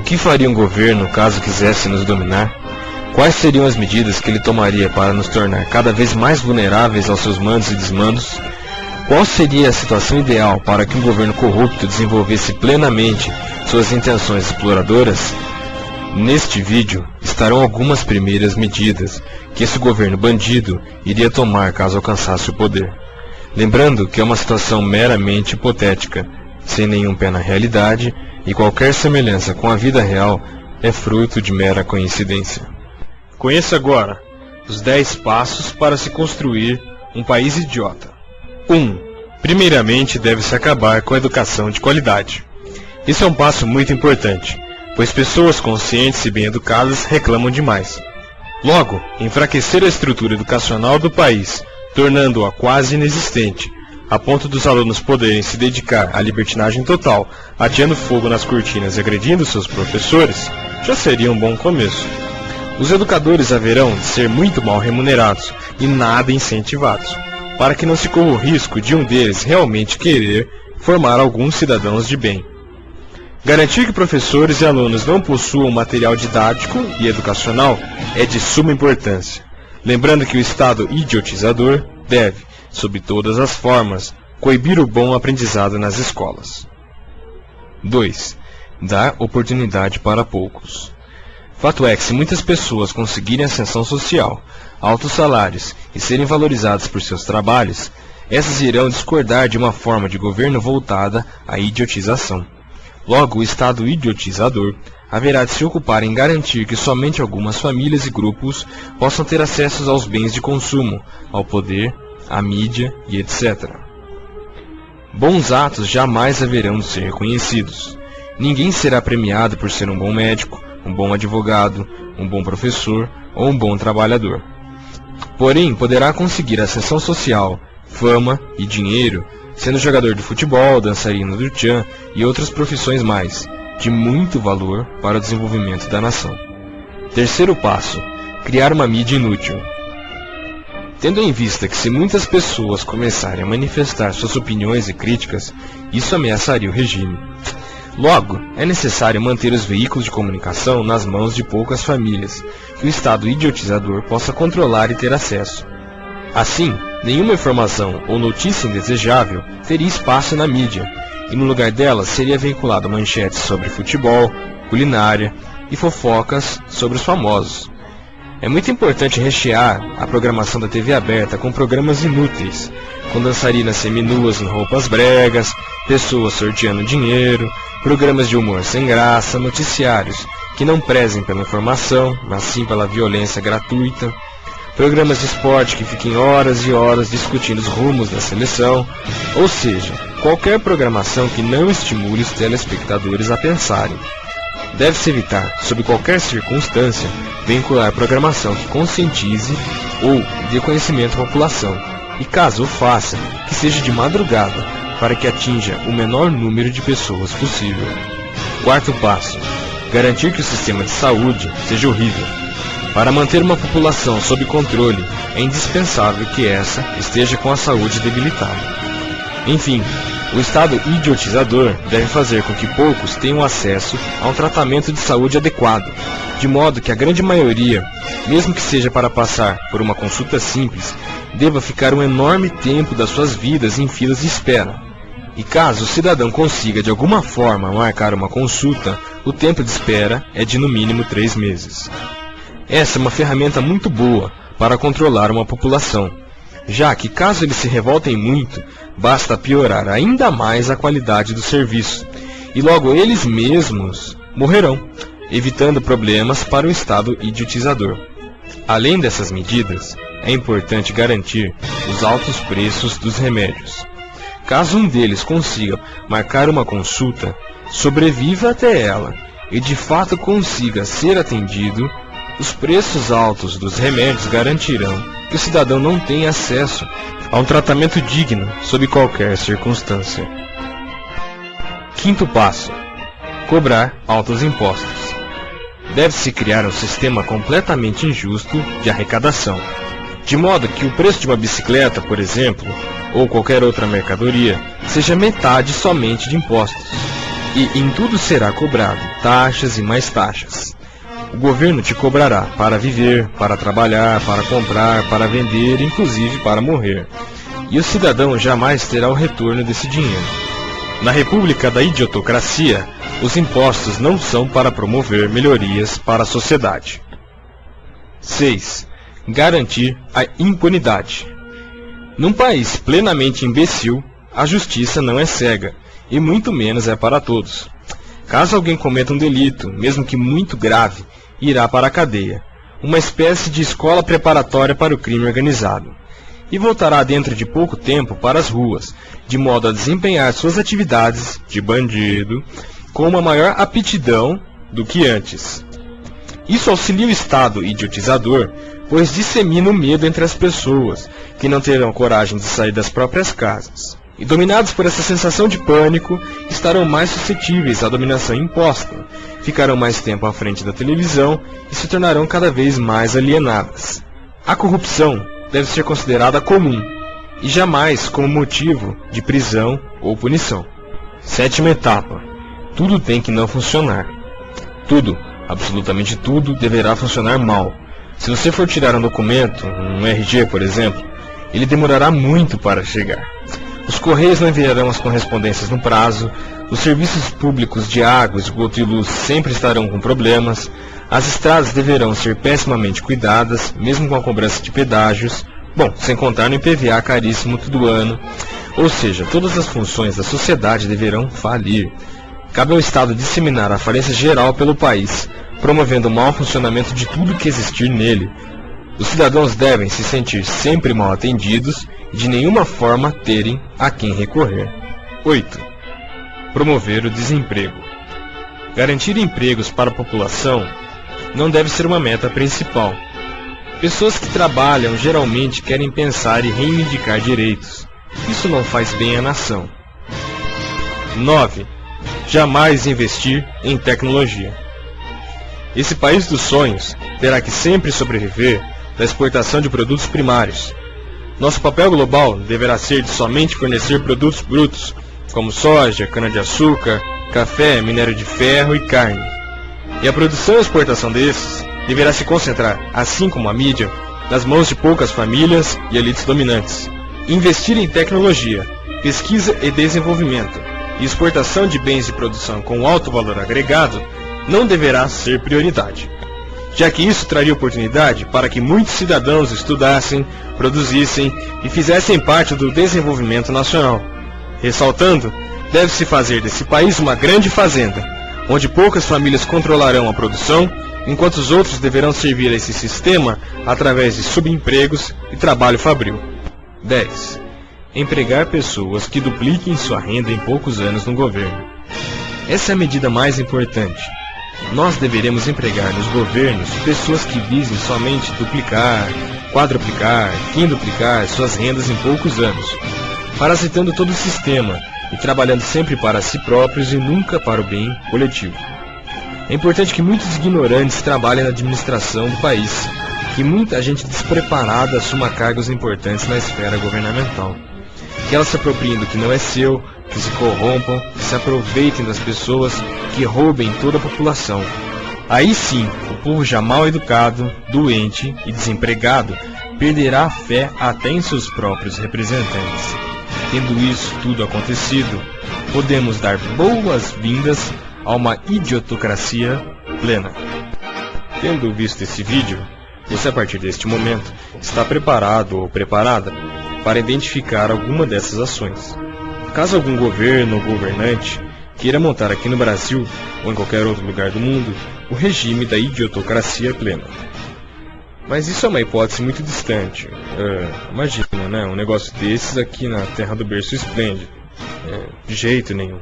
que faria um governo caso quisesse nos dominar? Quais seriam as medidas que ele tomaria para nos tornar cada vez mais vulneráveis aos seus mandos e desmandos? Qual seria a situação ideal para que um governo corrupto desenvolvesse plenamente suas intenções exploradoras? Neste vídeo estarão algumas primeiras medidas que esse governo bandido iria tomar caso alcançasse o poder. Lembrando que é uma situação meramente hipotética, sem nenhum pé na realidade, e qualquer semelhança com a vida real é fruto de mera coincidência. Conheça agora os 10 passos para se construir um país idiota. 1. Primeiramente deve-se acabar com a educação de qualidade. Isso é um passo muito importante, pois pessoas conscientes e bem educadas reclamam demais. Logo, enfraquecer a estrutura educacional do país, tornando-a quase inexistente, a ponto dos alunos poderem se dedicar à libertinagem total, ateando fogo nas cortinas e agredindo seus professores, já seria um bom começo. Os educadores haverão de ser muito mal remunerados e nada incentivados, para que não se corra o risco de um deles realmente querer formar alguns cidadãos de bem. Garantir que professores e alunos não possuam material didático e educacional é de suma importância, lembrando que o Estado idiotizador deve, sob todas as formas, coibir o bom aprendizado nas escolas. 2. Dar oportunidade para poucos. Fato é que se muitas pessoas conseguirem ascensão social, altos salários e serem valorizadas por seus trabalhos, essas irão discordar de uma forma de governo voltada à idiotização. Logo, o Estado idiotizador haverá de se ocupar em garantir que somente algumas famílias e grupos possam ter acesso aos bens de consumo, ao poder, à mídia e etc. Bons atos jamais haverão de ser reconhecidos. Ninguém será premiado por ser um bom médico, um bom advogado, um bom professor ou um bom trabalhador. Porém, poderá conseguir ascensão social, fama e dinheiro, sendo jogador de futebol, dançarino do tchan e outras profissões mais, de muito valor para o desenvolvimento da nação. Terceiro passo: criar uma mídia inútil. Tendo em vista que se muitas pessoas começarem a manifestar suas opiniões e críticas, isso ameaçaria o regime. Logo, é necessário manter os veículos de comunicação nas mãos de poucas famílias, que o Estado idiotizador possa controlar e ter acesso. Assim, nenhuma informação ou notícia indesejável teria espaço na mídia, e no lugar dela seria veiculado manchetes sobre futebol, culinária e fofocas sobre os famosos. É muito importante rechear a programação da TV aberta com programas inúteis, com dançarinas seminuas em roupas bregas, pessoas sorteando dinheiro, programas de humor sem graça, noticiários que não prezem pela informação, mas sim pela violência gratuita, programas de esporte que fiquem horas e horas discutindo os rumos da seleção, ou seja, qualquer programação que não estimule os telespectadores a pensarem. Deve-se evitar, sob qualquer circunstância, vincular programação que conscientize ou dê conhecimento à população, e caso o faça, que seja de madrugada, para que atinja o menor número de pessoas possível. Quarto passo: garantir que o sistema de saúde seja horrível. Para manter uma população sob controle, é indispensável que essa esteja com a saúde debilitada. Enfim, o Estado idiotizador deve fazer com que poucos tenham acesso a um tratamento de saúde adequado, de modo que a grande maioria, mesmo que seja para passar por uma consulta simples, deva ficar um enorme tempo das suas vidas em filas de espera. E caso o cidadão consiga de alguma forma marcar uma consulta, o tempo de espera é de no mínimo 3 meses. Essa é uma ferramenta muito boa para controlar uma população, já que caso eles se revoltem muito, basta piorar ainda mais a qualidade do serviço, e logo eles mesmos morrerão, evitando problemas para o Estado idiotizador. Além dessas medidas, é importante garantir os altos preços dos remédios. Caso um deles consiga marcar uma consulta, sobreviva até ela e de fato consiga ser atendido, os preços altos dos remédios garantirão que o cidadão não tenha acesso a um tratamento digno sob qualquer circunstância. Quinto passo: cobrar altos impostos. Deve-se criar um sistema completamente injusto de arrecadação, de modo que o preço de uma bicicleta, por exemplo, ou qualquer outra mercadoria, seja metade somente de impostos. e em tudo será cobrado taxas e mais taxas. O governo te cobrará para viver, para trabalhar, para comprar, para vender, inclusive para morrer. E o cidadão jamais terá o retorno desse dinheiro. Na República da Idiotocracia, os impostos não são para promover melhorias para a sociedade. 6. Garantir a impunidade. Num país plenamente imbecil, a justiça não é cega, e muito menos é para todos. Caso alguém cometa um delito, mesmo que muito grave, irá para a cadeia, uma espécie de escola preparatória para o crime organizado, e voltará dentro de pouco tempo para as ruas, de modo a desempenhar suas atividades de bandido com uma maior aptidão do que antes. Isso auxilia o Estado idiotizador, pois dissemina o medo entre as pessoas, que não terão coragem de sair das próprias casas. E dominados por essa sensação de pânico, estarão mais suscetíveis à dominação imposta, ficarão mais tempo à frente da televisão e se tornarão cada vez mais alienadas. A corrupção deve ser considerada comum, e jamais como motivo de prisão ou punição. 7ª etapa. Tudo tem que não funcionar. Tudo, absolutamente tudo, deverá funcionar mal. Se você for tirar um documento, um RG por exemplo, ele demorará muito para chegar. Os correios não enviarão as correspondências no prazo, os serviços públicos de água, esgoto e luz sempre estarão com problemas, as estradas deverão ser pessimamente cuidadas, mesmo com a cobrança de pedágios, bom, sem contar no IPVA caríssimo todo ano, ou seja, todas as funções da sociedade deverão falir. Cabe ao Estado disseminar a falência geral pelo país, promovendo o mau funcionamento de tudo que existir nele. Os cidadãos devem se sentir sempre mal atendidos e de nenhuma forma terem a quem recorrer. 8. Promover o desemprego. Garantir empregos para a população não deve ser uma meta principal. Pessoas que trabalham geralmente querem pensar e reivindicar direitos. Isso não faz bem à nação. 9. Jamais investir em tecnologia. Esse país dos sonhos terá que sempre sobreviver da exportação de produtos primários. Nosso papel global deverá ser de somente fornecer produtos brutos, como soja, cana-de-açúcar, café, minério de ferro e carne. E a produção e exportação desses deverá se concentrar, assim como a mídia, nas mãos de poucas famílias e elites dominantes. Investir em tecnologia, pesquisa e desenvolvimento e exportação de bens de produção com alto valor agregado não deverá ser prioridade, já que isso traria oportunidade para que muitos cidadãos estudassem, produzissem e fizessem parte do desenvolvimento nacional. Ressaltando, deve-se fazer desse país uma grande fazenda, onde poucas famílias controlarão a produção, enquanto os outros deverão servir a esse sistema através de subempregos e trabalho fabril. 10. Empregar pessoas que dupliquem sua renda em poucos anos no governo. Essa é a medida mais importante. Nós deveremos empregar nos governos pessoas que visem somente duplicar, quadruplicar, quintuplicar suas rendas em poucos anos, parasitando todo o sistema e trabalhando sempre para si próprios e nunca para o bem coletivo. É importante que muitos ignorantes trabalhem na administração do país, que muita gente despreparada assuma cargos importantes na esfera governamental, que elas se apropriem do que não é seu, que se corrompam, que se aproveitem das pessoas, que roubem toda a população. Aí sim, o povo já mal educado, doente e desempregado perderá a fé até em seus próprios representantes. Tendo isso tudo acontecido, podemos dar boas-vindas a uma idiotocracia plena. Tendo visto esse vídeo, você a partir deste momento está preparado ou preparada para identificar alguma dessas ações. Caso algum governo ou governante queira montar aqui no Brasil ou em qualquer outro lugar do mundo o regime da idiotocracia plena. Mas isso é uma hipótese muito distante. Imagina, né? Um negócio desses aqui na terra do berço esplêndido. De jeito nenhum.